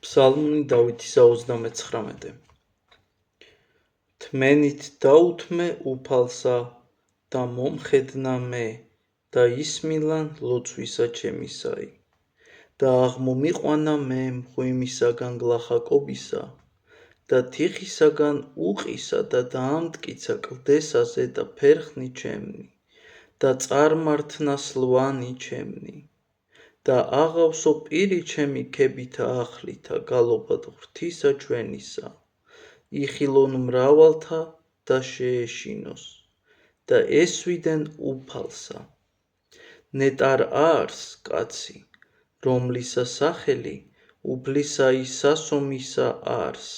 ფსალმუნი დავითისა 39. თმენით დაუთმე უფალსა და მომხედნა მე და ისმილან ლოცვისა ჩემისაი და აღმომიყვანა მე მღვიმისაგან გლახაკობისა და თიხისაგან უყისა და დაამტკიცა კლდესაზე და ფერხნი ჩემნი და წარმართნა სლვანი ჩემნი და აღავსო პირი ჩემი ქებითა ახლითა გალობად ღვთისა ჩვენისა იხილონ მრავალთა და შეეშინოს და ესვიდენ უფალსა ნეტარ არს კაცი რომლისა სახელი უფლისაი სასომისა არს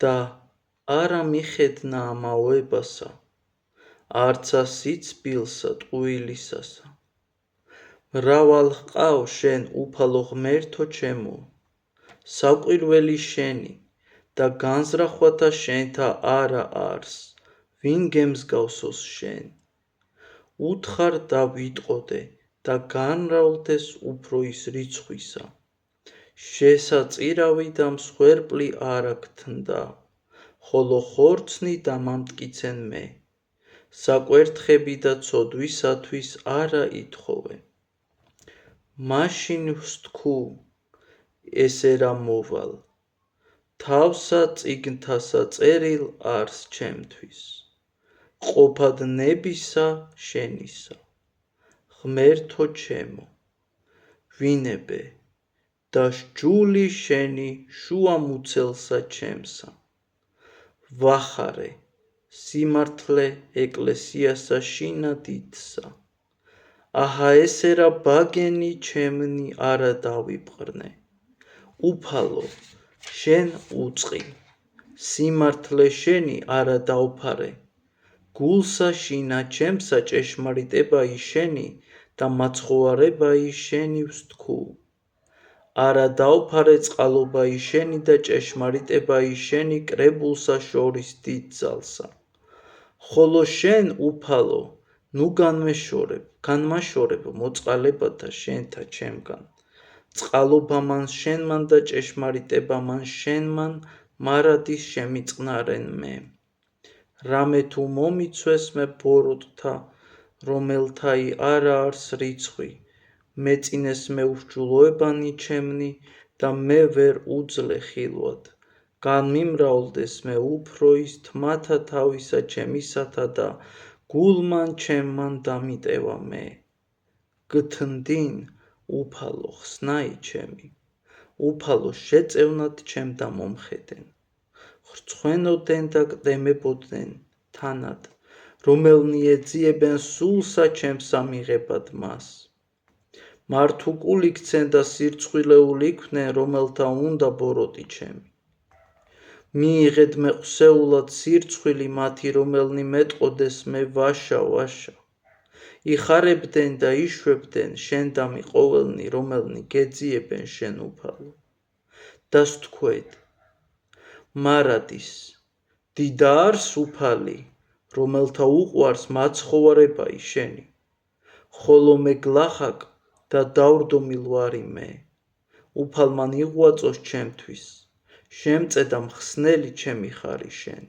და არა მიხედნა ამაოებასა არცა სიცბილსა ტყუილისასა მრავალ ჰყავ შენ უფალო ღმერთო ჩემო საკვირველი შენი და განზრახვათა შენთა არა არს ვინ გემსგავსოს შენ უთხარ და ვიტყოდე და განმრავლდეს უფრო ის რიცხვისა შესაწირავი და მსხვერპლი არა გთნდა ხოლო ხორცნი დამამტკიცენ მე საკვერთხები და ცოდვისათვის არა ითხოვე მაშინ ვსთქუ ესე რა მოვალ თავსა წიგნთასა წერილ არს ჩემთვის ყოფად ნებისა შენისა ღმერთო ჩემო ვინებე და სჯული შენი შუამუცელსა ჩემსა ვახარე სიმართლე ეკლესიასა შინა დიდსა აჰა ესე რა ბაგენი ჩემნი არა დავიბყრნე უფალო შენ უწყი სიმართლე შენი არა დავფარე გულსა შინა ჩემსა ჭეშმარიტებაი შენი და მაცხოვარებაი შენი ვსთქუ არა დავფარე წყალობაი შენი და ჭეშმარიტებაი შენი კრებულსა შორის დიდ ძალსა ხოლო შენ უფალო ნუ განმაშორებ მოწყალებათა შენთა ჩემგან წყალობამან შენმან და ჭეშმარიტებამან შენმან მარადის შემიწყნარენ მე რამე თუ მომიცვეს მე ბოროტთა რომელთაი არა არს რიცხვი მეწინეს მე უსჯულოებანი ჩემნი და მე ვერ უძლე ხილვად განმიმრავლდეს მე უფრო ის თმათა თავისა ჩემისათა და გულმან ჩემმან დამიტევა მე გთნდინ უფალო ხსნაი ჩემი უფალო შეწევნად ჩემ და მომხედენ ხრცხვენოდენ და კდემებოდნენ თანად რომელნი ეძიებენ სულსა ჩემსა მიღებად მას მართუკული ქცენ და სირცხვილეული იქმნენ რომელთა უნდა ბოროტი ჩემი მიიღეთ მე ყსეულად სირცხვილი მათი რომელნი მეტყოდეს მე ვაშა იხარებდნენ და იშვებდნენ შენ და მიყოველნი რომელნი გეძიებენ შენ უფალო და სთქვეთ მარადის დიდა არს უფალი რომელთა უყვარს მაცხოვარებაი შენი ხოლო მე გლახაკ და დავრდომილ ვარი მე უფალმან იღვაწოს ჩემთვის შემწე და მხსნელი ჩემი ხარი შენ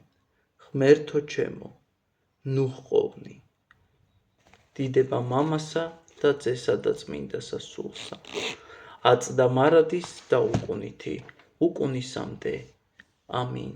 ღმერთო ჩემო ნუ ჰყოვნი დიდება მამასა და ძესა და წმინდასა სულსა აწდა მარადის და უკუნითი უკუნისამდე ამინ